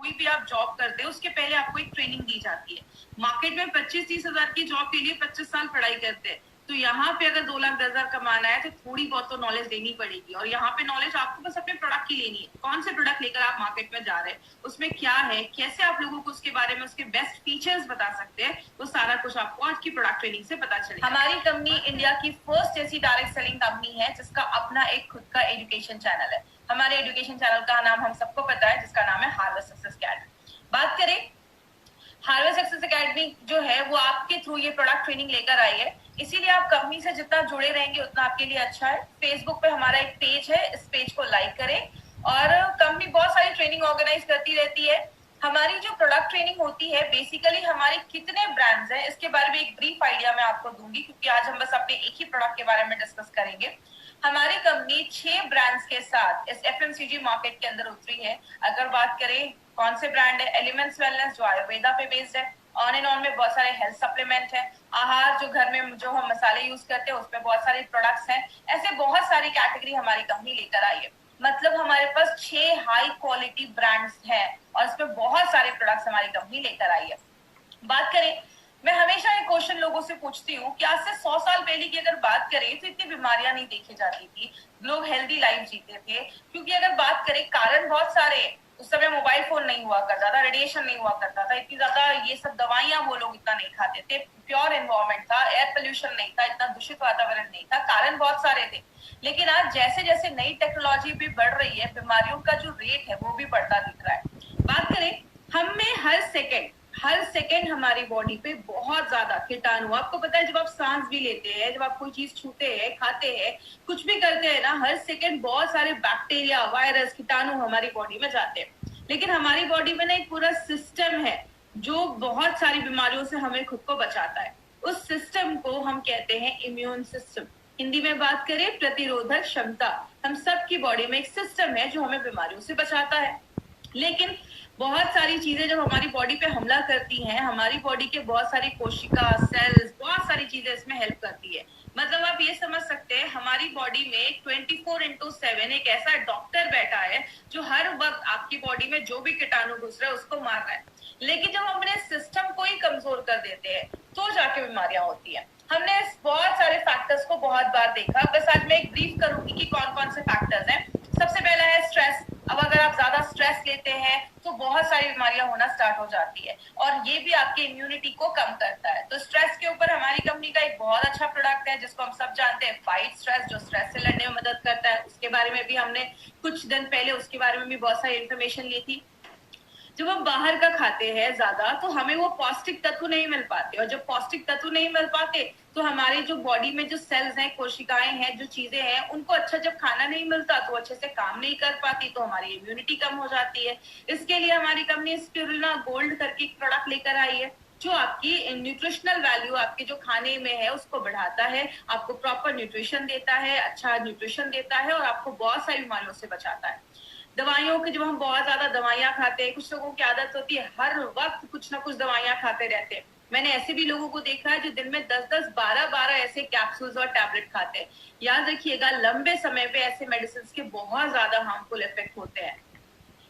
कोई भी आप जॉब करते हैं उसके पहले आपको एक ट्रेनिंग दी जाती है। मार्केट में 25-30 हजार की जॉब के लिए 25 साल पढ़ाई करते हैं, तो यहाँ पे अगर 2 लाख 10 हजार कमाना है तो थोड़ी बहुत तो नॉलेज देनी पड़ेगी। और यहाँ पे नॉलेज आपको बस अपने प्रोडक्ट की लेनी है, कौन से प्रोडक्ट लेकर आप मार्केट में जा रहे हैं, उसमें क्या है, कैसे आप लोगों को उसके बारे में उसके बेस्ट फीचर्स बता सकते हैं, वो सारा कुछ आपको आज की प्रोडक्ट ट्रेनिंग से पता चलेगा। हमारी कंपनी इंडिया की फर्स्ट ऐसी डायरेक्ट सेलिंग कंपनी है जिसका अपना एक खुद का एजुकेशन चैनल है। हमारे एजुकेशन चैनल का नाम हम सबको पता है, जिसका नाम है हार्वेस्ट सक्सेस अकेडमी। बात करें हार्वेस्ट सक्सेस अकेडमी जो है वो आपके थ्रू ये प्रोडक्ट ट्रेनिंग लेकर आई है, इसीलिए आप कंपनी से जितना जुड़े रहेंगे उतना आपके लिए अच्छा है। फेसबुक पे हमारा एक पेज है, इस पेज को लाइक करें। और कंपनी बहुत सारी ट्रेनिंग ऑर्गेनाइज करती रहती है। हमारी जो प्रोडक्ट ट्रेनिंग होती है, बेसिकली हमारे कितने ब्रांड्स हैं इसके बारे में एक ब्रीफ आइडिया मैं आपको दूंगी, क्योंकि आज हम बस अपने एक ही प्रोडक्ट के बारे में डिस्कस करेंगे। हमारी कंपनी 6 ब्रांड्स के साथ इस एफएमसीजी मार्केट के अंदर उतरी है। अगर बात करें कौन से ब्रांड है, एलिमेंट्स वेलनेस जो आयुर्वेदा पे बेस्ड है, ऑन एंड ऑन में बहुत सारे हेल्थ सप्लीमेंट है, आहार जो घर में जो हम मसाले यूज करते हैं उसमें बहुत सारे प्रोडक्ट्स हैं, ऐसे बहुत सारी कैटेगरी हमारी कंपनी लेकर आई है। मतलब हमारे पास 6 हाई क्वालिटी ब्रांड्स हैं और इसमें बहुत सारे प्रोडक्ट्स हमारी कंपनी लेकर आई है। बात करें, मैं हमेशा एक क्वेश्चन लोगों से पूछती हूँ कि आज से 100 साल पहले की अगर बात करें तो इतनी बीमारियां नहीं देखी जाती थी, लोग हेल्दी लाइफ जीते थे। क्योंकि अगर बात करें कारण बहुत सारे, उस समय मोबाइल फोन नहीं हुआ करता था, रेडिएशन नहीं हुआ करता था, इतनी ज्यादा ये सब दवाइयां वो लोग इतना नहीं खाते थे, प्योर एनवायरमेंट था, एयर पोल्यूशन नहीं था, इतना दूषित वातावरण नहीं था, कारण बहुत सारे थे। लेकिन आज जैसे जैसे नई टेक्नोलॉजी भी बढ़ रही है, बीमारियों का जो रेट है वो भी बढ़ता दिख रहा है। बात करें, हमें हर सेकेंड हमारी बॉडी पे बहुत ज्यादा कीटाणु, आपको पता है जब आप सांस भी लेते हैं, जब आप कोई चीज छूते हैं, खाते हैं, कुछ भी करते हैं ना, हर सेकेंड बहुत सारे बैक्टीरिया, वायरस, कीटाणु हमारी बॉडी में जाते हैं। लेकिन हमारी बॉडी में ना एक पूरा सिस्टम है जो बहुत सारी बीमारियों से हमें खुद को बचाता है। उस सिस्टम को हम कहते हैं इम्यून सिस्टम। हिंदी में बात करें प्रतिरोधक क्षमता। हम सबकी बॉडी में एक सिस्टम है जो हमें बीमारियों से बचाता है। लेकिन बहुत सारी चीजें जब हमारी बॉडी पे हमला करती हैं, हमारी बॉडी के बहुत सारी कोशिका, सेल्स, बहुत सारी चीजें इसमें हेल्प करती है। मतलब आप ये समझ सकते हैं हमारी बॉडी में 24/7 एक ऐसा डॉक्टर बैठा है जो हर वक्त आपकी बॉडी में जो भी कीटाणु घुस रहा है उसको मार रहा है। लेकिन जब हम अपने सिस्टम को ही कमजोर कर देते हैं तो जाके बीमारियां होती है। हमने बहुत सारे फैक्टर्स को बहुत बार देखा, बस आज मैं एक ब्रीफ करूंगी कि कौन कौन से फैक्टर्स हैं। सबसे पहला है स्ट्रेस। अब अगर आप ज्यादा स्ट्रेस लेते हैं तो बहुत सारी बीमारियां होना स्टार्ट हो जाती है और ये भी आपकी इम्यूनिटी को कम करता है। तो स्ट्रेस के ऊपर हमारी कंपनी का एक बहुत अच्छा प्रोडक्ट है जिसको हम सब जानते हैं, फाइट स्ट्रेस, जो स्ट्रेस से लड़ने में मदद करता है। उसके बारे में भी हमने कुछ दिन पहले उसके बारे में भी बहुत सारी इंफॉर्मेशन ली थी। जब हम बाहर का खाते हैं ज्यादा तो हमें वो पौष्टिक तत्व नहीं मिल पाते, और जब पौष्टिक तत्व नहीं मिल पाते तो हमारे जो बॉडी में जो सेल्स हैं, कोशिकाएं हैं, जो चीजें हैं, उनको अच्छा जब खाना नहीं मिलता तो अच्छे से काम नहीं कर पाती, तो हमारी इम्यूनिटी कम हो जाती है। इसके लिए हमारी कंपनी स्पिरुलिना गोल्ड करके एक प्रोडक्ट लेकर आई है जो आपकी न्यूट्रिशनल वैल्यू आपके जो खाने में है उसको बढ़ाता है, आपको प्रॉपर न्यूट्रिशन देता है, अच्छा न्यूट्रिशन देता है और आपको बहुत सारी बीमारियों से बचाता है। दवाइयों की, जब हम बहुत ज्यादा दवाइयां खाते हैं, कुछ लोगों की आदत होती है हर वक्त कुछ ना कुछ दवाइयां खाते रहते हैं। मैंने ऐसे भी लोगों को देखा है जो दिन में 10-10, 12-12 ऐसे कैप्सूल्स और टैबलेट खाते हैं। याद रखिएगा लंबे समय पे ऐसे मेडिसिन के बहुत ज्यादा हार्मफुल इफेक्ट होते हैं।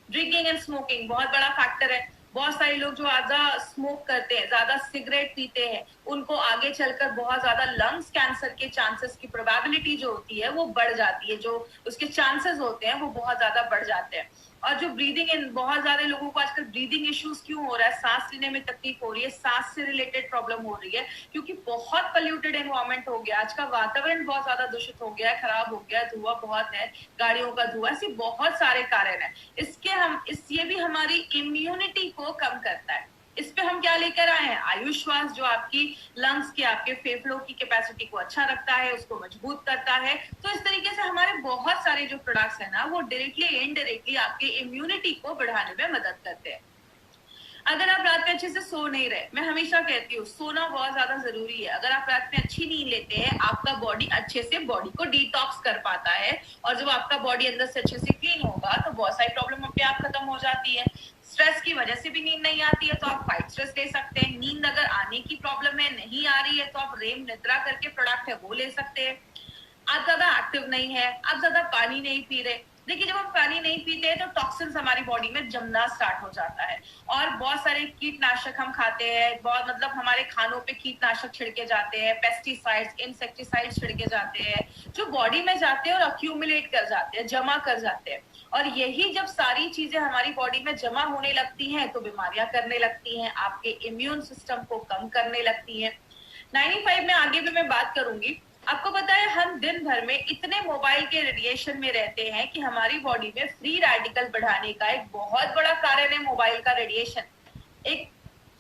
ड्रिंकिंग एंड स्मोकिंग बहुत बड़ा फैक्टर है। बहुत सारे लोग जो ज्यादा स्मोक करते हैं, ज्यादा सिगरेट पीते हैं, उनको आगे चलकर बहुत ज्यादा लंग्स कैंसर के चांसेस की प्रोबेबिलिटी जो होती है वो बढ़ जाती है, जो उसके चांसेस होते हैं वो बहुत ज्यादा बढ़ जाते हैं। और जो ब्रीदिंग इन, बहुत ज्यादा लोगों को आजकल ब्रीदिंग इश्यूज क्यों हो रहा है, सांस लेने में तकलीफ हो रही है, सांस से रिलेटेड प्रॉब्लम हो रही है, क्योंकि बहुत पोल्यूटेड एनवायरमेंट हो गया। आज का वातावरण बहुत ज्यादा दूषित हो गया है, खराब हो गया है, धुआं बहुत है, गाड़ियों का धुआं, ऐसे बहुत सारे कारण है। ये भी हमारी इम्यूनिटी को कम करता है। इस पे हम क्या लेकर आए हैं, आयुष श्वास, जो आपकी लंग्स के, आपके फेफड़ों की कैपेसिटी को अच्छा रखता है, उसको मजबूत करता है। तो इस तरीके से हमारे बहुत सारे जो प्रोडक्ट्स है ना वो डायरेक्टली इनडायरेक्टली आपके इम्यूनिटी को बढ़ाने में मदद करते हैं। अगर आप रात में अच्छे से सो नहीं रहे, मैं हमेशा कहती हूँ सोना बहुत ज्यादा जरूरी है। अगर आप रात में अच्छी नींद लेते हैं, आपका बॉडी अच्छे से बॉडी को डिटॉक्स कर पाता है, और जब आपका बॉडी अंदर से अच्छे से क्लीन होगा तो बहुत सारी प्रॉब्लम अपने आप खत्म हो जाती है। स्ट्रेस की वजह से भी नींद नहीं आती है तो आप फाइट स्ट्रेस ले सकते हैं। नींद अगर आने की प्रॉब्लम है, नहीं आ रही है, तो आप रेम निद्रा करके प्रोडक्ट है वो ले सकते हैं। आप ज्यादा एक्टिव नहीं है, आप ज्यादा पानी नहीं पी रहे, देखिए जब हम पानी नहीं पीते हैं तो टॉक्सिन्स हमारी बॉडी में जमना स्टार्ट हो जाता है और बहुत सारे कीटनाशक हम खाते हैं, बहुत मतलब हमारे खानों पे कीटनाशक छिड़के जाते हैं, पेस्टिसाइड्स, इंसेक्टिसाइड्स छिड़के जाते हैं जो बॉडी में जाते हैं और अक्यूमुलेट कर जाते हैं, जमा कर जाते हैं। और यही जब सारी चीजें हमारी बॉडी में जमा होने लगती हैं तो बीमारियां करने लगती हैं, आपके इम्यून सिस्टम को कम करने लगती हैं। 95 में आगे भी मैं बात करूंगी। आपको पता है हम दिन भर में इतने मोबाइल के रेडिएशन में रहते हैं कि हमारी बॉडी में फ्री रेडिकल बढ़ाने का एक बहुत बड़ा कारण है मोबाइल का रेडिएशन। एक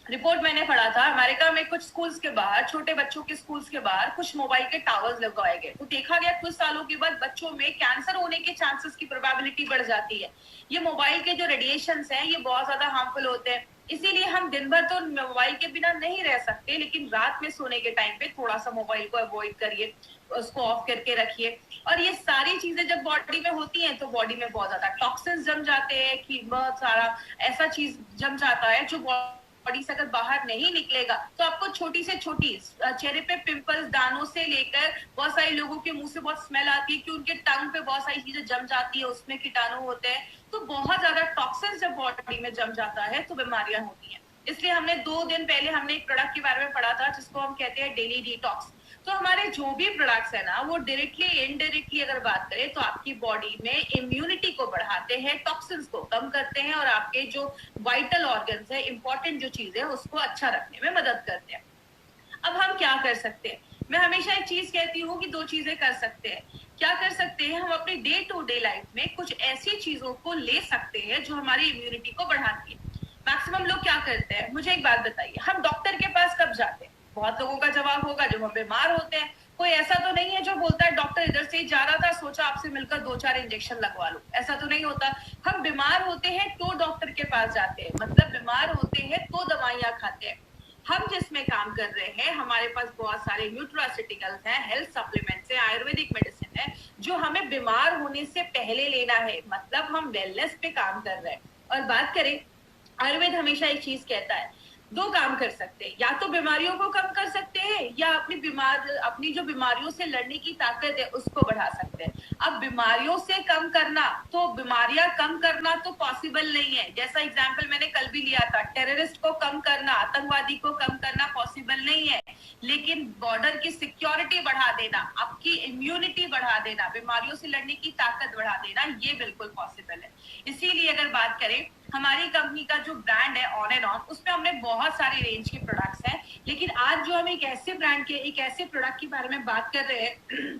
रिपोर्ट मैंने पढ़ा था, अमेरिका में कुछ स्कूल्स के बाहर, छोटे बच्चों के स्कूल्स के बाहर कुछ मोबाइल के टावर्स लगाए गए, तो देखा गया कुछ सालों के बाद बच्चों में कैंसर होने के चांसेस की प्रोबेबिलिटी बढ़ जाती है। ये मोबाइल के जो रेडिएशंस हैं ये बहुत ज्यादा हार्मफुल होते हैं। इसीलिए हम दिन भर तो मोबाइल के बिना नहीं रह सकते, लेकिन रात में सोने के टाइम पे थोड़ा सा मोबाइल को अवॉइड करिए, उसको ऑफ करके रखिए। और ये सारी चीजें जब बॉडी में होती हैं तो बॉडी में बहुत ज्यादा टॉक्सिन्स जम जाते हैं कि बहुत सारा ऐसा चीज जम जाता है जो बॉडी से अगर बाहर नहीं निकलेगा तो आपको छोटी से छोटी चेहरे पे पिंपल्स, दानों से लेकर बहुत सारे लोगों के मुंह से बहुत स्मेल आती है कि उनके टंग पे बहुत सारी चीजें जम जाती है, उसमें कीटाणु होते हैं। तो बहुत ज्यादा टॉक्सिन जब बॉडी में जम जाता है तो बीमारियां होती हैं। इसलिए हमने 2 दिन पहले हमने एक प्रोडक्ट के बारे में पढ़ा था जिसको हम कहते हैं डेली डिटॉक्स। तो हमारे जो भी प्रोडक्ट्स है ना वो डायरेक्टली इनडायरेक्टली अगर बात करें तो आपकी बॉडी में इम्यूनिटी को बढ़ाते हैं, टॉक्सिन्स को कम करते हैं और आपके जो वाइटल ऑर्गन्स है, इंपॉर्टेंट जो चीज है उसको अच्छा रखने में मदद करते हैं। अब हम क्या कर सकते हैं? मैं हमेशा एक चीज कहती हूँ कि 2 चीजें कर सकते हैं। क्या कर सकते हैं? हम अपनी डे टू डे लाइफ में कुछ ऐसी चीजों को ले सकते हैं जो हमारी इम्यूनिटी को बढ़ाती है। मैक्सिमम लोग क्या करते हैं, मुझे एक बात बताइए, हम डॉक्टर के पास कब जाते हैं? बहुत लोगों का जवाब होगा जब हम बीमार होते हैं। कोई ऐसा तो नहीं है जो बोलता है डॉक्टर इधर से ही जा रहा था, सोचा आपसे मिलकर 2-4 इंजेक्शन लगवा लो। ऐसा तो नहीं होता। हम बीमार होते हैं तो डॉक्टर के पास जाते हैं, मतलब बीमार होते हैं तो दवाइयां खाते हैं। हम जिसमें काम कर रहे हैं हमारे पास बहुत सारे न्यूट्रास्यूटिकल्स हैं, हेल्थ सप्लीमेंट्स हैं, आयुर्वेदिक मेडिसिन है जो हमें बीमार होने से पहले लेना है, मतलब हम वेलनेस पे काम कर रहे हैं। और बात करें, आयुर्वेद हमेशा एक चीज कहता है, 2 काम कर सकते हैं, या तो बीमारियों को कम कर सकते हैं या अपनी जो बीमारियों से लड़ने की ताकत है उसको बढ़ा सकते हैं। अब बीमारियों से कम करना, तो बीमारियां कम करना तो पॉसिबल नहीं है। जैसा एग्जांपल मैंने कल भी लिया था, टेररिस्ट को कम करना, आतंकवादी को कम करना पॉसिबल नहीं है, लेकिन बॉर्डर की सिक्योरिटी बढ़ा देना, आपकी इम्यूनिटी बढ़ा देना, बीमारियों से लड़ने की ताकत बढ़ा देना, ये बिल्कुल पॉसिबल है। इसीलिए अगर बात करें, हमारी कंपनी का जो ब्रांड है ऑन एंड ऑन, उसमें हमने बहुत सारे रेंज के प्रोडक्ट्स हैं, लेकिन आज जो हम एक ऐसे ब्रांड के एक ऐसे प्रोडक्ट के बारे में बात कर रहे हैं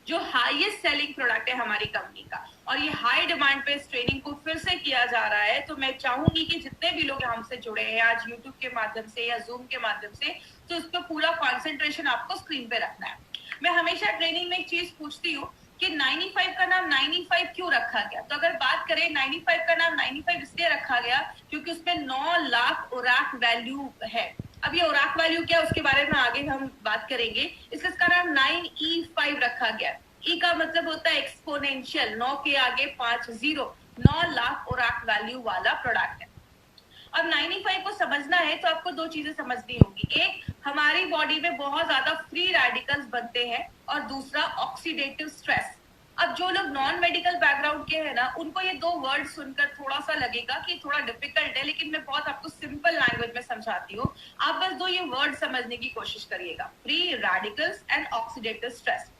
जो हाईएस्ट सेलिंग प्रोडक्ट है हमारी कंपनी का, और ये हाई डिमांड पे इस ट्रेनिंग को फिर से किया जा रहा है। तो मैं चाहूंगी कि जितने भी लोग हमसे जुड़े हैं आज यूट्यूब के माध्यम से या जूम के माध्यम से, तो उस पर पूरा कॉन्सेंट्रेशन आपको स्क्रीन पे रखना है। मैं हमेशा ट्रेनिंग में एक चीज पूछती हूँ कि 95 का नाम 95 क्यों रखा गया? तो अगर बात करें 95 का नाम 95 इसलिए रखा गया क्योंकि उसमें 9 लाख ओराक वैल्यू है। अब ये ओराक वैल्यू क्या है उसके बारे में आगे हम बात करेंगे। इसलिए इसका नाम 9E5 रखा गया। ई का मतलब होता है एक्सपोनेंशियल, 9 के आगे 5 0, 9 लाख ओराक वैल्यू वाला प्रोडक्ट है। अब 95 को समझना है तो आपको 2 चीजें समझनी होगी। एक, हमारी बॉडी में बहुत ज्यादा फ्री रेडिकल्स बनते हैं, और दूसरा ऑक्सीडेटिव स्ट्रेस। अब जो लोग नॉन मेडिकल बैकग्राउंड के हैं ना, उनको ये 2 वर्ड सुनकर थोड़ा सा लगेगा कि थोड़ा डिफिकल्ट है, लेकिन मैं बहुत आपको सिंपल लैंग्वेज में समझाती हूँ। आप बस 2 ये वर्ड समझने की कोशिश करिएगा, free radicals and oxidative stress.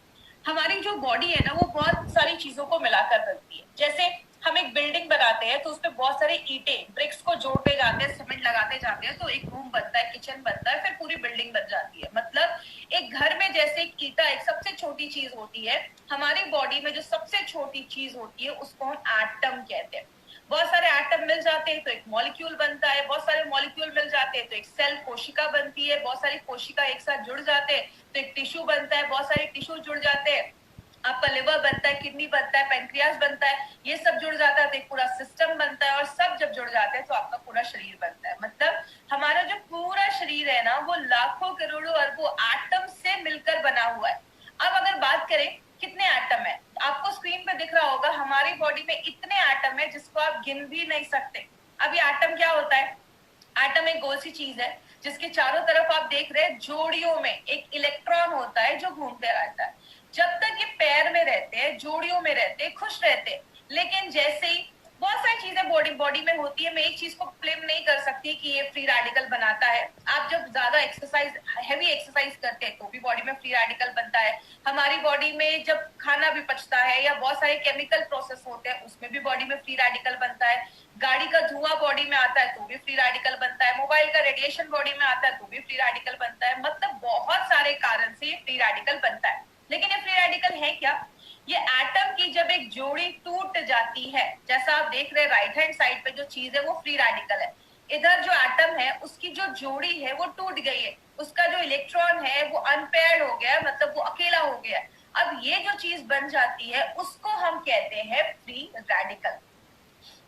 हमारी जो बॉडी है ना वो बहुत सारी चीजों को मिलाकर बनती है। जैसे हम एक बिल्डिंग बनाते हैं तो उसमें बहुत सारे ईंटें, ब्रिक्स को जोड़ते जाते हैं, सीमेंट लगाते जाते हैं, तो एक रूम बनता है, किचन बनता है, फिर पूरी बिल्डिंग बन जाती है। मतलब एक घर में जैसे एक ईंटा एक सबसे छोटी चीज होती है, हमारी बॉडी में जो सबसे छोटी चीज होती है उसको हम एटम कहते हैं। बहुत सारे एटम मिल जाते हैं तो एक मॉलिक्यूल बनता है, बहुत सारे मॉलिक्यूल मिल जाते हैं तो एक सेल, कोशिका बनती है, बहुत सारी कोशिका एक साथ जुड़ जाते हैं तो एक टिश्यू बनता है, बहुत सारे टिश्यू जुड़ जाते हैं, आपका लिवर बनता है, किडनी बनता है, पेनक्रियास बनता है, ये सब जुड़ जाता है तो एक पूरा सिस्टम बनता है, और सब जब जुड़ जाते हैं तो आपका पूरा शरीर बनता है। मतलब हमारा जो पूरा शरीर है ना वो लाखों करोड़ों अरबों एटम से मिलकर बना हुआ है। अब अगर बात करें कितने एटम है, आपको स्क्रीन पे दिख रहा होगा हमारी बॉडी में इतने एटम है जिसको आप गिन भी नहीं सकते। अब ये एटम क्या होता है? एटम एक गोल सी चीज है जिसके चारों तरफ आप देख रहे हैं जोड़ियों में एक इलेक्ट्रॉन होता है जो घूमते रहता है। जब तक ये पैर में रहते हैं, जोड़ियों में रहते हैं, खुश रहते हैं, लेकिन जैसे ही बहुत सारी चीजें बॉडी में होती है, मैं एक चीज को ब्लेम नहीं कर सकती कि ये फ्री रेडिकल बनाता है। आप जब ज्यादा एक्सरसाइज, हैवी एक्सरसाइज करते हैं तो भी बॉडी में फ्री रेडिकल बनता है। हमारी बॉडी में जब खाना भी पचता है या बहुत सारे केमिकल प्रोसेस होते हैं उसमें भी बॉडी में फ्री रेडिकल बनता है। गाड़ी का धुआं बॉडी में आता है तो भी फ्री रेडिकल बनता है। मोबाइल का रेडिएशन बॉडी में आता है तो भी फ्री रेडिकल बनता है। मतलब बहुत सारे कारण से ये फ्री रेडिकल बनता है। लेकिन ये फ्री रेडिकल है क्या? ये एटम की जब एक जोड़ी टूट जाती है, जैसा आप देख रहे हैं राइट हैंड साइड पे जो चीज है वो फ्री रेडिकल है। इधर जो एटम है उसकी जो जोड़ी है वो टूट गई है, उसका जो इलेक्ट्रॉन है वो अनपेयर्ड हो गया, मतलब वो अकेला हो गया। अब ये जो चीज बन जाती है उसको हम कहते हैं फ्री रेडिकल।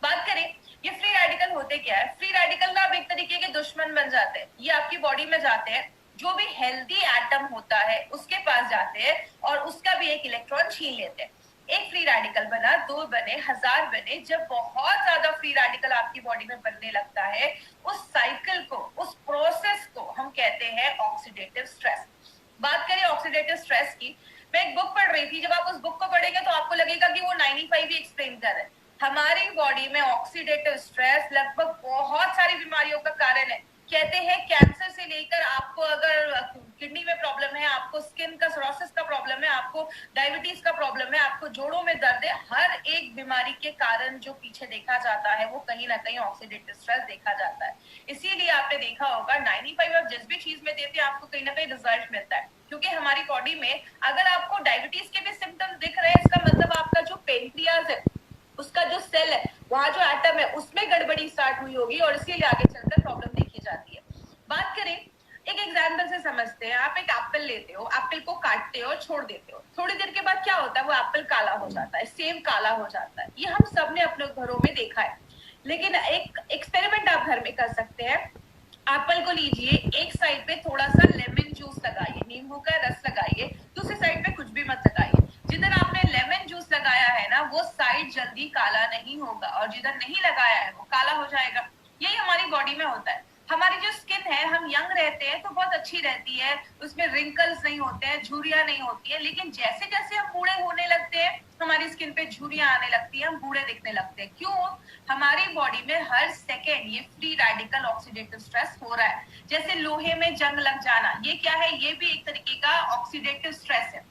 बात करें ये फ्री रेडिकल होते क्या है? फ्री रेडिकल ना अब एक तरीके के दुश्मन बन जाते हैं। ये आपकी बॉडी में जाते हैं, जो भी हेल्दी एटम होता है उसके पास जाते हैं और उसका भी एक इलेक्ट्रॉन छीन लेते हैं। एक फ्री रेडिकल बना, 2 बने, 1000 बने। जब बहुत ज्यादा फ्री रेडिकल आपकी बॉडी में बनने लगता है, उस साइकिल को, उस प्रोसेस को हम कहते हैं ऑक्सीडेटिव स्ट्रेस। बात करें ऑक्सीडेटिव स्ट्रेस की, मैं एक बुक पढ़ रही थी। जब आप उस बुक को पढ़ेंगे तो आपको लगेगा कि वो 95 ही एक्सप्लेन कर रहे हैं। हमारी बॉडी में ऑक्सीडेटिव स्ट्रेस लगभग बहुत सारी बीमारियों का कारण है। कहते हैं कैंसर से लेकर आपको अगर किडनी में प्रॉब्लम है, आपको स्किन का सोरोसिस का प्रॉब्लम है, आपको डायबिटीज का प्रॉब्लम है, आपको जोड़ों में दर्द है, हर एक बीमारी के कारण जो पीछे देखा जाता है वो कहीं ना कहीं ऑक्सीडेटिव स्ट्रेस देखा जाता है। इसीलिए आपने देखा होगा 95 आप जिस भी चीज में देते हैं आपको कहीं ना कहीं रिजल्ट मिलता है। क्योंकि हमारी बॉडी में अगर आपको डायबिटीज के भी सिम्टम्स दिख रहे हैं, इसका मतलब आपका जो पेनक्रियाज है, उसका जो सेल है, वहां जो एटम है उसमें गड़बड़ी स्टार्ट हुई होगी और इसीलिए आगे चलकर प्रॉब्लम देखी जाती है। बात करें एक एग्जाम्पल से समझते हैं। आप एक एप्पल लेते हो, एप्पल को काटते हो और छोड़ देते हो, थोड़ी देर के बाद क्या होता है? वो एप्पल काला हो जाता है, सेब काला हो जाता है। ये हम सबने अपने घरों में देखा है। लेकिन एक एक्सपेरिमेंट आप घर में कर सकते हैं। एप्पल को लीजिए, एक साइड पे थोड़ा सा लेमन जूस लगाइए, नींबू का रस लगाइए, दूसरी साइड पे कुछ भी मत लगाइए। जिधर आपने लेमन जूस लगाया है ना, वो साइड जल्दी काला नहीं होगा और जिधर नहीं लगाया है वो काला हो जाएगा। यही हमारी बॉडी में होता है। हमारी जो स्किन है, हम यंग रहते हैं तो बहुत अच्छी रहती है, उसमें रिंकल्स नहीं होते हैं, झुर्रियां नहीं होती है। लेकिन जैसे जैसे हम बूढ़े होने लगते हैं हमारी स्किन पे झुर्रियां आने लगती है, हम बूढ़े दिखने लगते हैं। क्यों? हमारी बॉडी में हर सेकेंड ये फ्री रेडिकल ऑक्सीडेटिव स्ट्रेस हो रहा है। जैसे लोहे में जंग लग जाना, ये क्या है? ये भी एक तरीके का ऑक्सीडेटिव स्ट्रेस है।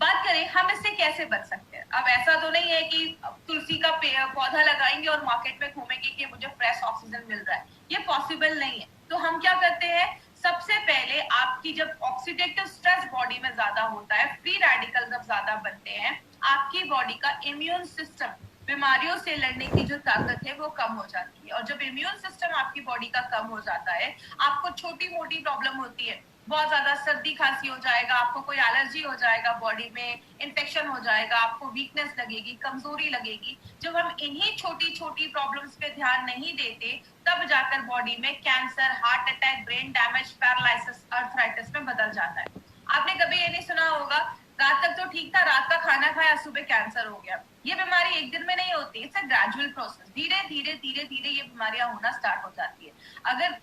बात करें हम इससे कैसे बच सकते हैं। अब ऐसा तो नहीं है कि तुलसी का पौधा लगाएंगे और मार्केट में घूमेंगे कि मुझे फ्रेश ऑक्सीजन मिल रहा है, ये पॉसिबल नहीं है। तो हम क्या करते हैं, सबसे पहले आपकी जब ऑक्सीडेटिव स्ट्रेस बॉडी में ज्यादा होता है, फ्री रेडिकल जब ज्यादा बनते हैं, आपकी बॉडी का इम्यून सिस्टम, बीमारियों से लड़ने की जो ताकत है वो कम हो जाती है। और जब इम्यून सिस्टम आपकी बॉडी का कम हो जाता है, आपको छोटी मोटी प्रॉब्लम होती है, बहुत ज्यादा सर्दी खांसी हो जाएगा, आपको कोई एलर्जी हो जाएगा, बॉडी में इन्फेक्शन हो जाएगा, आपको वीकनेस लगेगी, कमजोरी लगेगी। जब हम इन्हीं छोटी छोटी प्रॉब्लम्स पे ध्यान नहीं देते, तब जाकर बॉडी में cancer, heart attack, brain damage, paralysis, arthritis में बदल जाता है। आपने कभी ये नहीं सुना होगा, रात तक तो ठीक था, रात का खाना खाया, सुबह कैंसर हो गया। ये बीमारी एक दिन में नहीं होती, इट्स अ ग्रेजुअल प्रोसेस। धीरे धीरे धीरे धीरे ये बीमारियां होना स्टार्ट हो जाती है। अगर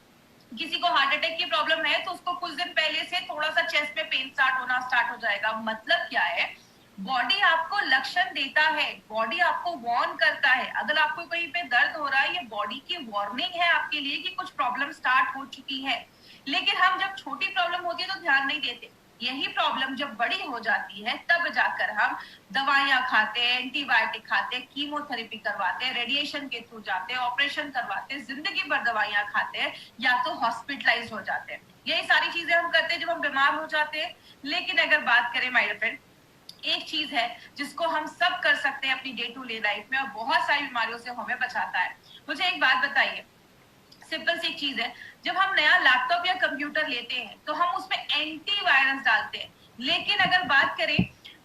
किसी को हार्ट अटैक की प्रॉब्लम है तो उसको कुछ दिन पहले से थोड़ा सा चेस्ट में पेन स्टार्ट हो जाएगा। मतलब क्या है, बॉडी आपको लक्षण देता है, बॉडी आपको वार्न करता है। अगर आपको कहीं पे दर्द हो रहा है, ये बॉडी की वार्निंग है आपके लिए कि कुछ प्रॉब्लम स्टार्ट हो चुकी है। लेकिन हम जब छोटी प्रॉब्लम होती है तो ध्यान नहीं देते। यही प्रॉब्लम जब बड़ी हो जाती है तब जाकर हम दवाइयां खाते हैं, एंटीबायोटिक खाते हैं, कीमोथेरेपी करवाते हैं, रेडिएशन के थ्रू जाते हैं, ऑपरेशन करवाते हैं, जिंदगी भर दवाइयां खाते हैं, या तो हॉस्पिटलाइज हो जाते हैं। यही सारी चीजें हम करते हैं जब हम बीमार हो जाते हैं। लेकिन अगर बात करें माय फ्रेंड, एक चीज है जिसको हम सब कर सकते हैं अपनी डे टू डे लाइफ में और बहुत सारी बीमारियों से हमें बचाता है। मुझे एक बात बताइए, सिंपल सी चीज है, जब हम नया लैपटॉप या कंप्यूटर लेते हैं तो हम उसमें एंटीवायरस डालते हैं। लेकिन अगर बात करें,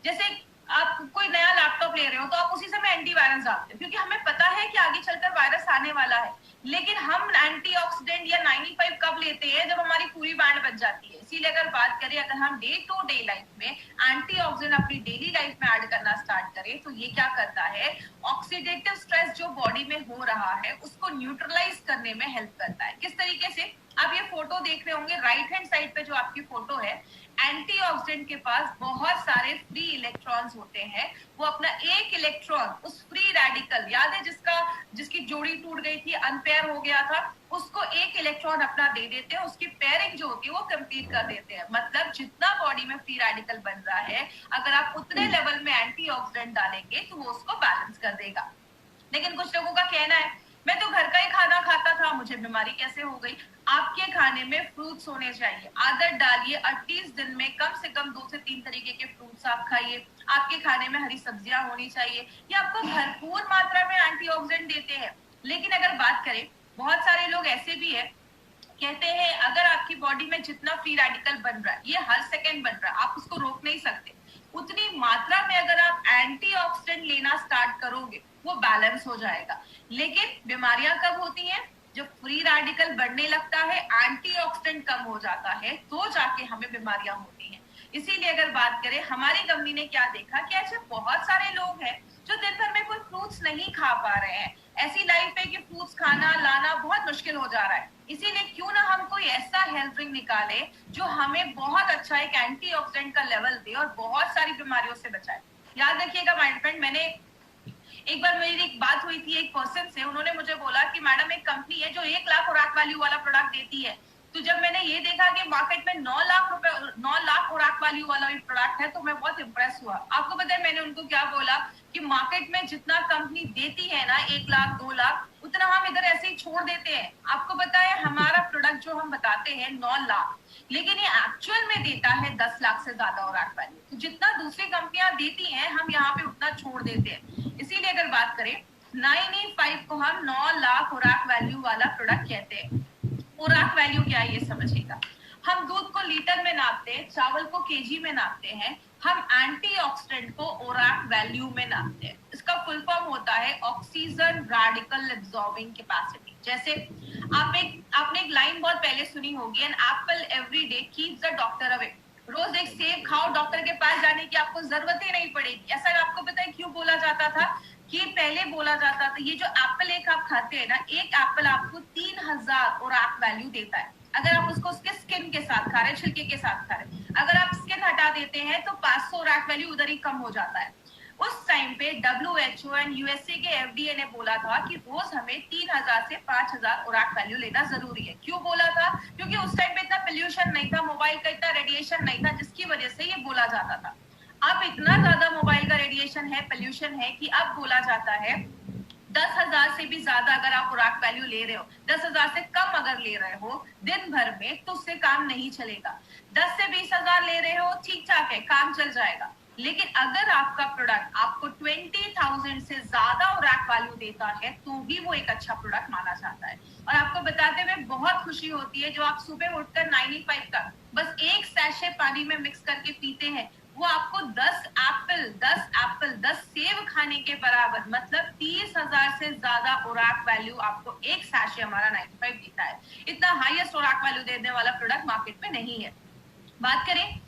जैसे आप कोई नया लैपटॉप ले रहे हो तो आप उसी समय एंटीवायरस डालते हैं, क्योंकि हमें पता है कि आगे चलकर वायरस आने वाला है। लेकिन हम एंटीऑक्सीडेंट या 95 कब लेते हैं? जब हमारी पूरी बैंड बच जाती है। इसीलिए अगर बात करें, अगर हम डे टू डे लाइफ में एंटीऑक्सीडेंट अपनी डेली लाइफ में ऐड करना स्टार्ट करें तो ये क्या करता है, ऑक्सीडेटिव स्ट्रेस जो बॉडी में हो रहा है उसको न्यूट्रलाइज करने में हेल्प करता है। किस तरीके से? आप ये फोटो देख रहे होंगे, राइट हैंड साइड पे जो आपकी फोटो है, एंटीऑक्सीडेंट के पास बहुत सारे फ्री इलेक्ट्रॉन्स होते हैं। वो अपना एक इलेक्ट्रॉन उस फ्री रेडिकल, याद है जिसकी जोड़ी टूट गई थी, अनपेयर हो गया था, उसको एक इलेक्ट्रॉन अपना दे देते हैं, उसकी पेयरिंग जो होती है वो कंप्लीट कर देते हैं। मतलब जितना बॉडी में फ्री रेडिकल बन रहा है, अगर आप उतने लेवल में एंटीऑक्सीडेंट डालेंगे तो वो उसको बैलेंस कर देगा। लेकिन कुछ लोगों का कहना है मैं तो घर का ही खाना खाता था, मुझे बीमारी कैसे हो गई? आपके खाने में फ्रूट्स होने चाहिए, आदत डालिए, एटलीस्ट दिन में कम से कम 2 से 3 तरीके के फ्रूट्स आप खाइए। आपके खाने में हरी सब्जियां होनी चाहिए, ये आपको भरपूर मात्रा में एंटीऑक्सीडेंट देते हैं। लेकिन अगर बात करें, बहुत सारे लोग ऐसे भी है, कहते हैं अगर आपकी बॉडी में जितना फ्री रेडिकल बन रहा है, ये हर सेकेंड बन रहा है, आप उसको रोक नहीं सकते, उतनी मात्रा में अगर आप एंटीऑक्सीडेंट लेना स्टार्ट करोगे वो बैलेंस हो जाएगा। लेकिन बीमारियां कब होती हैं? जब फ्री रेडिकल बढ़ने लगता है, एंटीऑक्सीडेंट कम हो जाता है, तो जाके हमें बीमारियां होती हैं। इसीलिए अगर बात करें, हमारी कंपनी ने क्या देखा कि ऐसे बहुत सारे लोग हैं जो दिन भर में कोई फ्रूट्स नहीं खा पा रहे हैं, ऐसी लाइफ है कि फ्रूट्स खाना लाना बहुत मुश्किल हो जा रहा है। इसीलिए क्यों ना हम कोई ऐसा हेल्थ ड्रिंक निकाले जो हमें बहुत अच्छा एक एंटीऑक्सीडेंट का लेवल दे और बहुत सारी बीमारियों से बचाए। याद रखिएगा माय फ्रेंड, मैंने एक बार मेरी एक बात हुई थी एक पर्सन से, उन्होंने मुझे बोला कि मैडम एक कंपनी है जो 1 लाख खुराक वैल्यू वाला प्रोडक्ट देती है। तो जब मैंने ये देखा कि मार्केट में 9 लाख खुराक वैल्यू वाला भी प्रोडक्ट है, तो मैं बहुत इंप्रेस हुआ। आपको पता है मैंने उनको क्या बोला कि मार्केट में जितना कंपनी देती है ना 1 लाख 2 लाख, उतना हम इधर ऐसे ही छोड़ देते हैं। आपको पता है हमारा प्रोडक्ट जो हम बताते हैं 9 लाख, लेकिन ये एक्चुअल में देता है 10 लाख से ज्यादा खुराक वैल्यू। तो जितना दूसरी कंपनियां देती हैं हम यहाँ पे उतना छोड़ देते हैं। इसीलिए अगर बात करें, 9E5 को हम 9 लाख खुराक वैल्यू वाला प्रोडक्ट कहते हैं। खुराक वैल्यू क्या है ये समझिएगा। हम दूध को लीटर में नापते हैं, चावल को केजी में नापते हैं, हम एंटीऑक्सीडेंट को ओराक वैल्यू में नापते हैं। इसका फुल फॉर्म होता है ऑक्सीजन रेडिकल एब्जॉर्बिंग कैपेसिटी। जैसे आपने एक लाइन बहुत पहले सुनी होगी, an apple every day keeps the doctor away. रोज एक सेब खाओ, डॉक्टर के पास जाने की आपको जरूरत ही नहीं पड़ेगी। ऐसा आपको पता है क्यों बोला जाता था? कि पहले बोला जाता था ये जो एप्पल एक आप खाते हैं ना, एक एप्पल आपको 3000 ओराक वैल्यू देता है। अगर आप उसको उसके स्किन के साथ खा रहे हैं, छिलके के साथ खा रहे हैं, अगर आप स्किन हटा देते हैं तो 500 ओराक वैल्यू उधर ही कम हो जाता है। उस टाइम पे WHO एंड यूएसए के FDA ने बोला था कि रोज हमें 3000 से 5000 ओराक वैल्यू लेना जरूरी है। क्यों बोला था? क्योंकि उस टाइम पे इतना पोल्यूशन नहीं था, मोबाइल का इतना रेडिएशन नहीं था, जिसकी वजह से ये बोला जाता था। अब इतना ज्यादा मोबाइल का रेडिएशन है, पोल्यूशन है, कि अब बोला जाता है 10,000 से भी ज्यादा अगर आप खुराक वैल्यू ले रहे हो, 10,000 से कम अगर ले रहे हो दिन भर में, तो उससे काम नहीं चलेगा। 10 से 20,000 ले रहे हो, ठीक ठाक है, काम चल जाएगा। लेकिन अगर आपका प्रोडक्ट आपको 20,000 से ज्यादा खुराक वैल्यू देता है, तो भी वो एक अच्छा प्रोडक्ट माना जाता है। और आपको बताते हुए बहुत खुशी होती है, जो आप सुबह उठकर 9E5 का बस एक सैशे पानी में मिक्स करके पीते हैं, वो आपको 10 सेब खाने के बराबर, मतलब 30,000 से ज्यादा ओराक वैल्यू आपको एक सैशे हमारा 9E5 देता है। इतना हाईएस्ट ओराक वैल्यू देने वाला प्रोडक्ट मार्केट में नहीं है। बात करें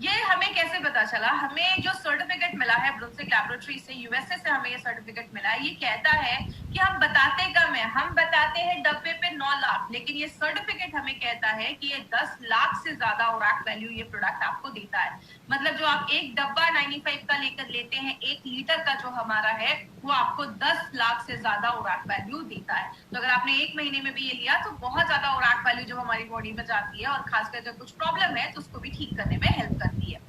ये हमें कैसे पता चला? हमें जो सर्टिफिकेट मिला है ब्रुंसविक लैबोरेटरी से, यूएसए से हमें ये सर्टिफिकेट मिला है। ये कहता है कि हम बताते कम है, हम बताते हैं डब्बे पे 9 लाख, लेकिन ये सर्टिफिकेट हमें कहता है कि ये 10 लाख से ज्यादा ओराक वैल्यू ये प्रोडक्ट आपको देता है। मतलब जो आप एक डब्बा 9E5 का लेकर लेते हैं, 1 लीटर का जो हमारा है, वो आपको 10 लाख से ज्यादा ओराक वैल्यू देता है। तो अगर आपने 1 महीने में भी ये लिया तो बहुत ज्यादा ओराक वैल्यू जो हमारी बॉडी में जाती है, और खासकर जब कुछ प्रॉब्लम है तो उसको भी ठीक करने में हेल्प करती है।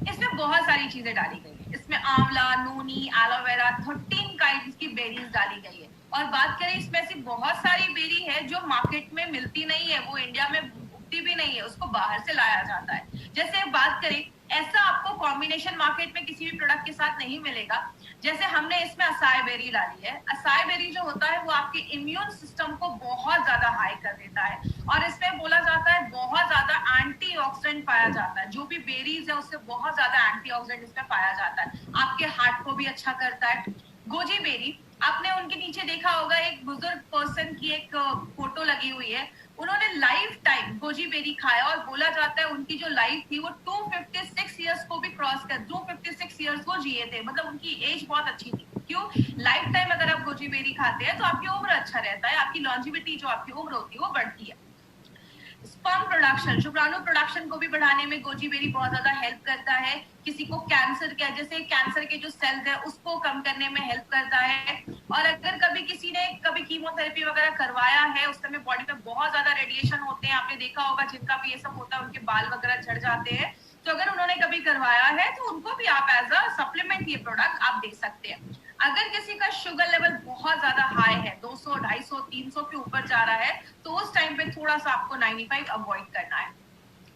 इसमें बहुत सारी चीजें डाली गई है। इसमें आंवला, नोनी, एलोवेरा, 13 काइंड्स की बेरीज डाली गई है। और बात करें, इसमें ऐसी बहुत सारी बेरी है जो मार्केट में मिलती नहीं है, वो इंडिया में उगती भी नहीं है, उसको बाहर से लाया जाता है। जैसे बात करें, ऐसा आपको कॉम्बिनेशन मार्केट में किसी भी प्रोडक्ट के साथ नहीं मिलेगा। जैसे हमने इसमें असाई बेरी डाली है। असाई बेरी जो होता है वो आपके इम्यून सिस्टम को बहुत ज्यादा हाई कर देता है, और इसमें बोला जाता है बहुत ज्यादा एंटीऑक्सीडेंट पाया जाता है। जो भी बेरीज है उससे बहुत ज्यादा एंटीऑक्सीडेंट इसमें पाया जाता है, आपके हार्ट को भी अच्छा करता है। गोजी बेरी, आपने उनके नीचे देखा होगा एक बुजुर्ग पर्सन की एक फोटो लगी हुई है, उन्होंने लाइफ टाइम गोजी बेरी खाया, और बोला जाता है उनकी जो लाइफ थी वो 256 ईयर्स को भी क्रॉस कर 256 ईयर्स वो जिए थे। मतलब उनकी एज बहुत अच्छी थी। क्यों? लाइफ टाइम अगर आप गोजी बेरी खाते हैं तो आपकी उम्र अच्छा रहता है, आपकी लॉन्जिविटी जो आपकी उम्र होती है वो बढ़ती है। स्पर्म प्रोडक्शन, शुक्राणु प्रोडक्शन को भी बढ़ाने में गोजी बेरी बहुत ज्यादा हेल्प करता है। किसी को कैंसर के, जैसे कैंसर के जो सेल्स है उसको कम करने में हेल्प करता है। और अगर कभी किसी ने कभी कीमोथेरेपी वगैरह करवाया है, उस समय बॉडी में बहुत ज्यादा रेडिएशन होते हैं, आपने देखा होगा जिनका भी ये सब होता है उनके बाल वगैरह झड़ जाते हैं, तो अगर उन्होंने कभी करवाया है तो उनको भी आप एज अ सप्लीमेंट ये प्रोडक्ट आप दे सकते हैं। अगर किसी का शुगर लेवल बहुत ज्यादा हाई है, 200, 250, 300 के ऊपर जा रहा है, तो उस टाइम पे थोड़ा सा आपको 95 अवॉइड करना है।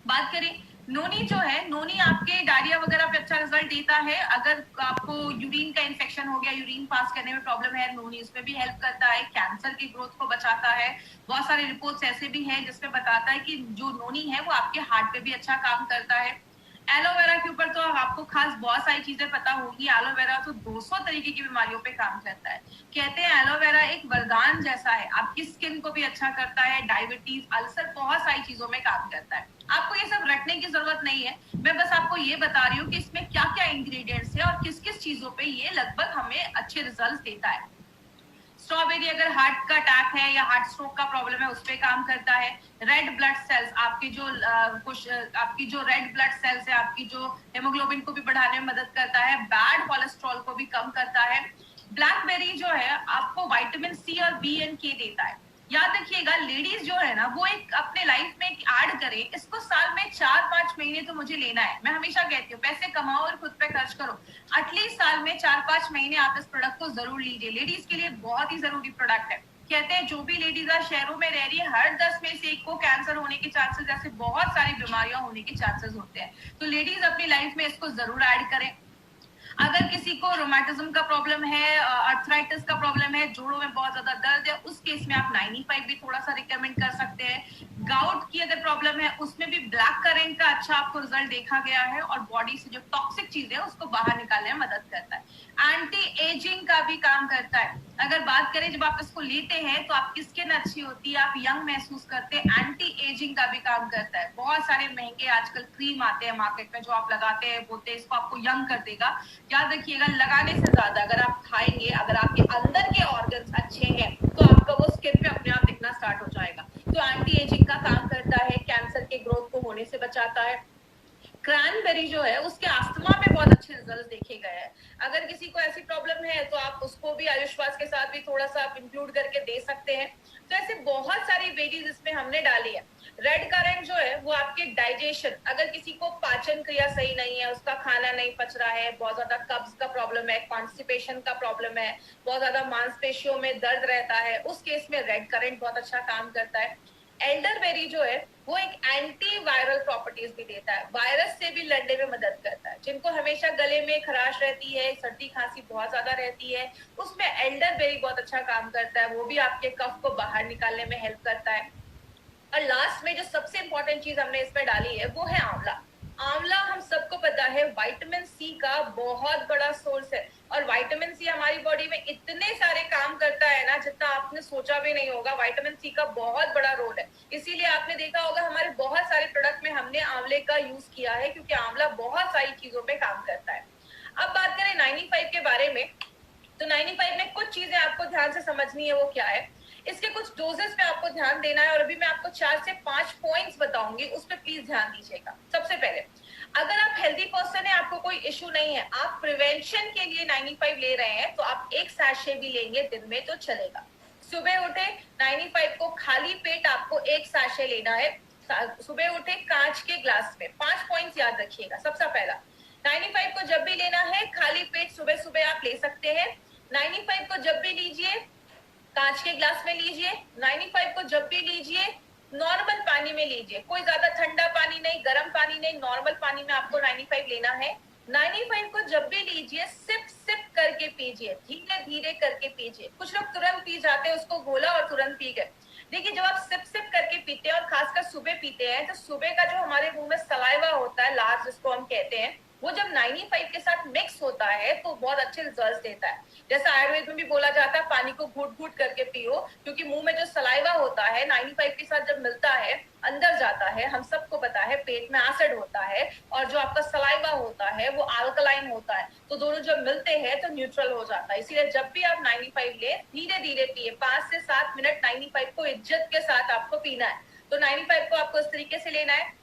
बात करें नोनी जो है, नोनी आपके डायरिया वगैरह पे अच्छा रिजल्ट देता है। अगर आपको यूरिन का इन्फेक्शन हो गया, यूरिन पास करने में प्रॉब्लम है, नोनी उसमें भी हेल्प करता है। कैंसर की ग्रोथ को बचाता है। बहुत सारे रिपोर्ट्स ऐसे भी हैं जिसमें बताता है कि जो नोनी है वो आपके हार्ट पे भी अच्छा काम करता है। एलोवेरा के ऊपर तो आपको खास बहुत सारी चीजें पता होगी। एलोवेरा तो 200 तरीके की बीमारियों पे काम करता है। कहते हैं एलोवेरा एक वरदान जैसा है, आपकी स्किन को भी अच्छा करता है, डायबिटीज, अल्सर, बहुत सारी चीजों में काम करता है। आपको ये सब रखने की जरूरत नहीं है, मैं बस आपको ये बता रही हूँ कि इसमें क्या क्या इंग्रेडिएंट्स है और किस किस चीजों पे ये लगभग हमें अच्छे रिजल्ट देता है। स्ट्रॉबेरी अगर हार्ट का अटैक है या हार्ट स्ट्रोक का प्रॉब्लम है उस पर काम करता है। रेड ब्लड सेल्स, आपकी जो आपकी जो रेड ब्लड सेल्स है, आपकी जो हेमोग्लोबिन को भी बढ़ाने में मदद करता है। बैड कोलेस्ट्रॉल को भी कम करता है। ब्लैकबेरी जो है आपको विटामिन सी और बी एंड के देता है। याद रखिएगा, लेडीज जो है ना वो एक अपने लाइफ में ऐड करें इसको, साल में 4-5 महीने तो मुझे लेना है। मैं हमेशा कहती हूँ पैसे कमाओ और खुद पे खर्च करो, एटलीस्ट साल में 4-5 महीने आप इस प्रोडक्ट को जरूर लीजिए। लेडीज के लिए बहुत ही जरूरी प्रोडक्ट है। कहते हैं जो भी लेडीज आज शहरों में रह रही है, हर 10 में से एक को कैंसर होने के चांसेस, ऐसे बहुत सारी बीमारियां होने के चांसेस होते हैं। तो लेडीज अपनी लाइफ में इसको जरूर ऐड करें। अगर किसी को रोमेटिज्म का प्रॉब्लम है, अर्थराइटिस का प्रॉब्लम है, जोड़ों में बहुत ज्यादा दर्द है, उस केस में आप 95 भी थोड़ा सा रिकमेंड कर सकते हैं। गाउट की अगर प्रॉब्लम है उसमें भी ब्लैक करेंट का अच्छा आपको रिजल्ट देखा गया है और बॉडी से जो टॉक्सिक चीजें है उसको बाहर निकालने में मदद करता है। एंटी एजिंग का भी काम करता है। अगर बात करें जब आप इसको लेते हैं तो आपकी स्किन अच्छी होती है, आप यंग महसूस करते हैं। एंटी एजिंग का भी काम करता है। बहुत सारे महंगे आजकल क्रीम आते हैं मार्केट में जो आप लगाते हैं, बोलते हैं इसको आपको यंग कर देगा। याद रखिएगा, लगाने से ज्यादा अगर आप खाएंगे, अगर आपके अंदर के ऑर्गन्स अच्छे हैं तो आपका वो स्किन पे अपने आप दिखना स्टार्ट हो जाएगा। तो एंटी एजिंग का काम करता है, कैंसर के ग्रोथ को होने से बचाता है। क्रैनबेरी जो है उसके अस्थमा पे बहुत अच्छे रिजल्ट देखे गए हैं। अगर किसी को ऐसी प्रॉब्लम है तो आप उसको भी आयुष्वास के साथ भी थोड़ा सा आप इंक्लूड करके दे सकते हैं। तो ऐसे बहुत सारी वेजीज इसमें हमने डाली है। रेड करेंट जो है वो आपके डाइजेशन, अगर किसी को पाचन क्रिया सही नहीं है, उसका खाना नहीं पच रहा है, बहुत ज्यादा कब्ज का प्रॉब्लम है, कॉन्स्टिपेशन का प्रॉब्लम है, बहुत ज्यादा मांसपेशियों में दर्द रहता है, उस केस में रेड करेंट बहुत अच्छा काम करता है। एल्डरबेरी जो है वो एक एंटी वायरल प्रॉपर्टीज भी देता है, वायरस से भी लड़ने में मदद करता है। जिनको हमेशा गले में खराश रहती है, सर्दी खांसी बहुत ज्यादा रहती है, उसमें एल्डरबेरी बहुत अच्छा काम करता है, वो भी आपके कफ को बाहर निकालने में हेल्प करता है। और लास्ट में जो सबसे इंपॉर्टेंट चीज हमने इसमें डाली है वो है आंवला। आंवला हम सबको पता है विटामिन सी का बहुत बड़ा सोर्स है, और विटामिन सी हमारी बॉडी में इतने सारे काम करता है ना जितना आपने सोचा भी नहीं होगा। विटामिन सी का बहुत बड़ा रोल है, इसीलिए आपने देखा होगा हमारे बहुत सारे प्रोडक्ट में हमने आंवले का यूज किया है, क्योंकि आंवला बहुत सारी चीजों में काम करता है। अब बात करें 95 के बारे में, तो 95 में कुछ चीजें आपको ध्यान से समझनी है। वो क्या है, इसके कुछ डोजेस पे आपको ध्यान देना है, और अभी मैं आपको 4 से 5 पॉइंट्स बताऊंगी, उस पर प्लीज ध्यान दीजिएगा। सबसे पहले, अगर आप हेल्दी पर्सन है, आपको कोई इश्यू नहीं है, आप प्रिवेंशन के लिए 95 ले रहे हैं, तो आप एक सैशे भी लेंगे दिन में तो चलेगा। सुबह उठे 95 को खाली पेट आपको एक सैशे लेना है। सुबह उठे कांच के ग्लास में। 5 पॉइंट्स याद रखिएगा। सबसे पहला, 95 को जब भी लेना है खाली पेट सुबह सुबह आप ले सकते हैं। 95 को जब भी लीजिए कांच के ग्लास में लीजिए। 95 को जब भी लीजिए नॉर्मल पानी में लीजिए, कोई ज्यादा ठंडा पानी नहीं, गर्म पानी नहीं, नॉर्मल पानी में आपको 95 लेना है। 95 को जब भी लीजिए सिप सिप करके पीजिए, धीरे धीरे करके पीजिए। कुछ लोग तुरंत पी जाते हैं, उसको घोला और तुरंत पी गए। देखिए, जब आप सिप सिप करके पीते हैं और खासकर सुबह पीते हैं, तो सुबह का जो हमारे मुंह में सलाइवा होता है, लार जिसको हम कहते हैं, वो जब 95 के साथ मिक्स होता है तो बहुत अच्छे रिजल्ट देता है। जैसा आयुर्वेद में भी बोला जाता है पानी को घूट घूट करके पियो, क्योंकि मुंह में जो सलाइवा होता है 95 के साथ जब मिलता है अंदर जाता है। हम सबको पता है पेट में एसिड होता है, और जो आपका सलाइवा होता है वो अल्कलाइन होता है, तो दोनों जब मिलते हैं तो न्यूट्रल हो जाता है। इसीलिए जब भी आप 95 ले, धीरे धीरे पिए, 5 से 7 मिनट 95 को इज्जत के साथ आपको पीना है। तो 95 को आपको इस तरीके से लेना है।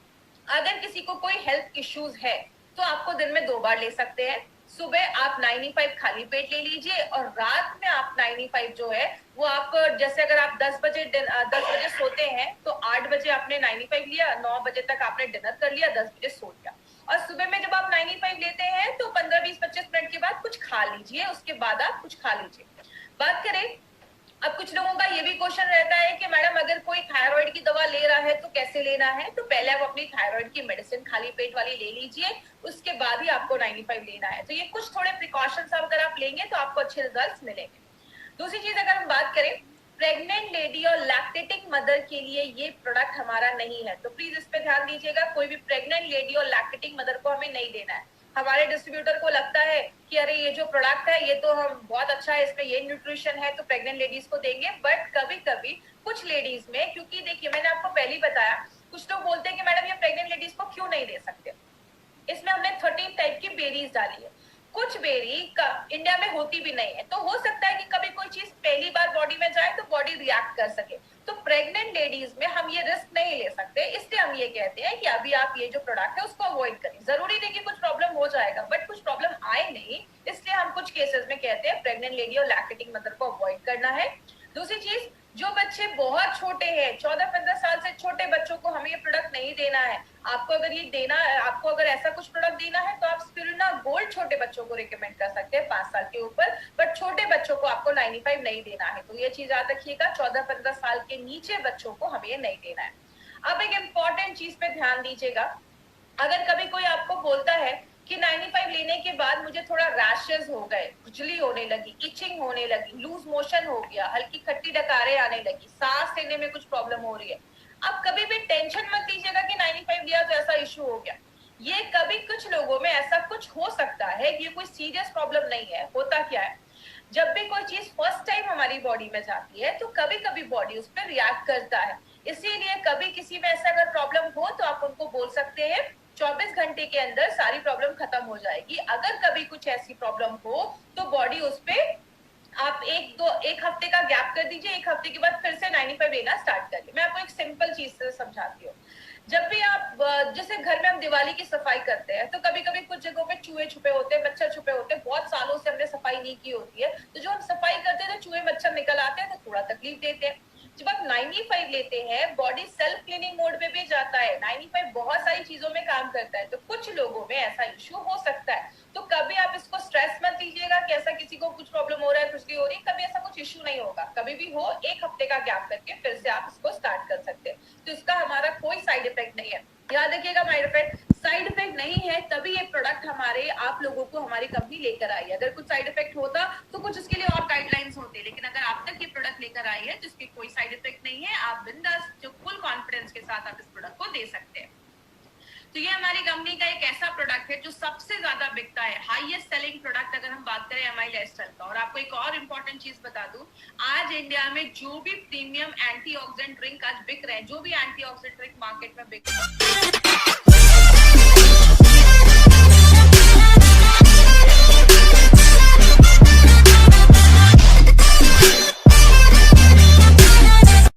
अगर किसी को कोई हेल्थ इश्यूज है तो आपको दिन में 2 बार ले सकते हैं। सुबह आप 95 खाली पेट ले लीजिए और रात में आप 95 जो है वो आप, जैसे अगर आप 10 बजे सोते हैं तो 8 बजे आपने 95 लिया, 9 बजे तक आपने डिनर कर लिया, 10 बजे सो लिया। और सुबह में जब आप 95 लेते हैं तो 15, 20, 25 मिनट के बाद कुछ खा लीजिए, उसके बाद आप कुछ खा लीजिए। बात करें, अब कुछ लोगों का ये भी क्वेश्चन रहता है कि मैडम अगर कोई थायराइड की दवा ले रहा है तो कैसे लेना है? तो पहले आप अपनी थायराइड की मेडिसिन खाली पेट वाली ले लीजिए, उसके बाद ही आपको 95 लेना है। तो ये कुछ थोड़े प्रिकॉशंस अगर आप लेंगे तो आपको अच्छे रिजल्ट्स मिलेंगे। दूसरी चीज अगर हम बात करें, प्रेग्नेंट लेडी और लैक्टेटिंग मदर के लिए ये प्रोडक्ट हमारा नहीं है, तो प्लीज इस पे ध्यान दीजिएगा। कोई भी प्रेग्नेंट लेडी और लैक्टेटिंग मदर को हमें नहीं देना है। हमारे डिस्ट्रीब्यूटर को लगता है कि अरे ये जो प्रोडक्ट है ये तो हम बहुत अच्छा है, इसमें ये न्यूट्रिशन है तो प्रेग्नेंट लेडीज को देंगे। बट कभी कभी कुछ लेडीज में, क्योंकि देखिए मैंने आपको पहले ही बताया, कुछ लोग बोलते हैं कि मैडम ये प्रेग्नेंट लेडीज को क्यों नहीं दे सकते। इसमें हमने 13 टाइप की बेरीज डाली है। कुछ बेरी इंडिया में होती भी नहीं है, तो हो सकता है कि कभी कोई चीज पहली बार बॉडी में जाए तो बॉडी रिएक्ट कर सके। तो प्रेग्नेंट लेडीज में हम ये रिस्क नहीं ले सकते, इसलिए हम ये कहते हैं कि अभी आप ये जो प्रोडक्ट है उसको अवॉइड करें। जरूरी नहीं कि कुछ प्रॉब्लम हो जाएगा, बट कुछ प्रॉब्लम आए नहीं, इसलिए हम कुछ केसेस में कहते हैं प्रेग्नेंट लेडी और लैक्टेटिंग मदर को अवॉइड करना है। दूसरी चीज, जो बच्चे बहुत छोटे हैं, 14-15 साल से छोटे बच्चों को हमें ये प्रोडक्ट नहीं देना है। आपको अगर ये देना है, आपको अगर ऐसा कुछ प्रोडक्ट देना है तो आप स्पिरुलिना गोल्ड छोटे बच्चों को रिकमेंड कर सकते हैं 5 साल के ऊपर, बट छोटे बच्चों को आपको 95 नहीं देना है। तो ये चीज याद रखिएगा, 14-15 साल के नीचे बच्चों को हमें ये नहीं देना है। अब एक इम्पॉर्टेंट चीज पे ध्यान दीजिएगा, अगर कभी कोई आपको बोलता है कि 95 लेने के बाद मुझे थोड़ा रैशेस हो गए, खुजली होने लगी, इचिंग होने लगी, लूज मोशन हो गया, हल्की खट्टी डकारें आने लगी, सांस लेने में कुछ प्रॉब्लम हो रही है, अब कभी भी टेंशन मत लीजिएगा कि 95 लिया तो ऐसा इशू हो गया। ये कभी कुछ लोगों में ऐसा कुछ हो सकता है, ये कोई सीरियस प्रॉब्लम नहीं है। होता क्या है, जब भी कोई चीज फर्स्ट टाइम हमारी बॉडी में जाती है तो कभी कभी बॉडी उस पर रिएक्ट करता है। इसीलिए कभी किसी में ऐसा अगर प्रॉब्लम हो तो आप उनको बोल सकते हैं 24 घंटे के अंदर सारी प्रॉब्लम खत्म हो जाएगी। अगर कभी कुछ ऐसी प्रॉब्लम हो तो बॉडी उस पे आप एक हफ्ते का गैप कर दीजिए, 1 हफ्ते के बाद फिर से 95 लेना स्टार्ट करिए। मैं आपको एक सिंपल चीज से समझाती हूँ। जब भी आप, जैसे घर में हम दिवाली की सफाई करते हैं तो कभी कभी कुछ जगहों पे चूहे छुपे होते हैं, मच्छर छुपे होते हैं, बहुत सालों से हमने सफाई नहीं की होती है, तो जो हम सफाई करते हैं तो चूहे मच्छर निकल आते हैं तो थोड़ा तकलीफ देते हैं। जब आप 95 लेते हैं, बॉडी सेल्फ क्लीनिंग मोड में भी जाता है। 95 बहुत सारी चीजों में काम करता है, तो कुछ लोगों में ऐसा इश्यू हो सकता है। तो कभी आप इसको स्ट्रेस मत लीजिएगा कि ऐसा किसी को कुछ प्रॉब्लम हो रहा है, खुजली हो रही है, कभी ऐसा कुछ इश्यू नहीं होगा। कभी भी हो, 1 हफ्ते का गैप करके फिर से आप इसको स्टार्ट कर सकते हैं। तो इसका हमारा कोई साइड इफेक्ट नहीं है, याद रखिएगा। साइड इफेक्ट नहीं है, तभी ये प्रोडक्ट हमारे आप लोगों को हमारी कंपनी लेकर आई है। अगर कुछ साइड इफेक्ट होता तो कुछ इसके लिए और गाइडलाइंस होते, लेकिन अगर आप तक ये प्रोडक्ट लेकर आई है जिसके कोई साइड इफेक्ट नहीं है, आप बिंदास जो फुल कॉन्फिडेंस के साथ आप इस प्रोडक्ट को दे सकते हैं। तो ये हमारी कंपनी का एक ऐसा प्रोडक्ट है जो सबसे ज्यादा बिकता है, हाईएस्ट सेलिंग प्रोडक्ट अगर हम बात करें एमआई लाइफस्टाइल का। और आपको एक और इम्पोर्टेंट चीज बता दूं, आज इंडिया में जो भी प्रीमियम एंटीऑक्सीडेंट ड्रिंक आज बिक रहे हैं, जो भी एंटीऑक्सीडेंट ड्रिंक मार्केट में बिक रहे हैं,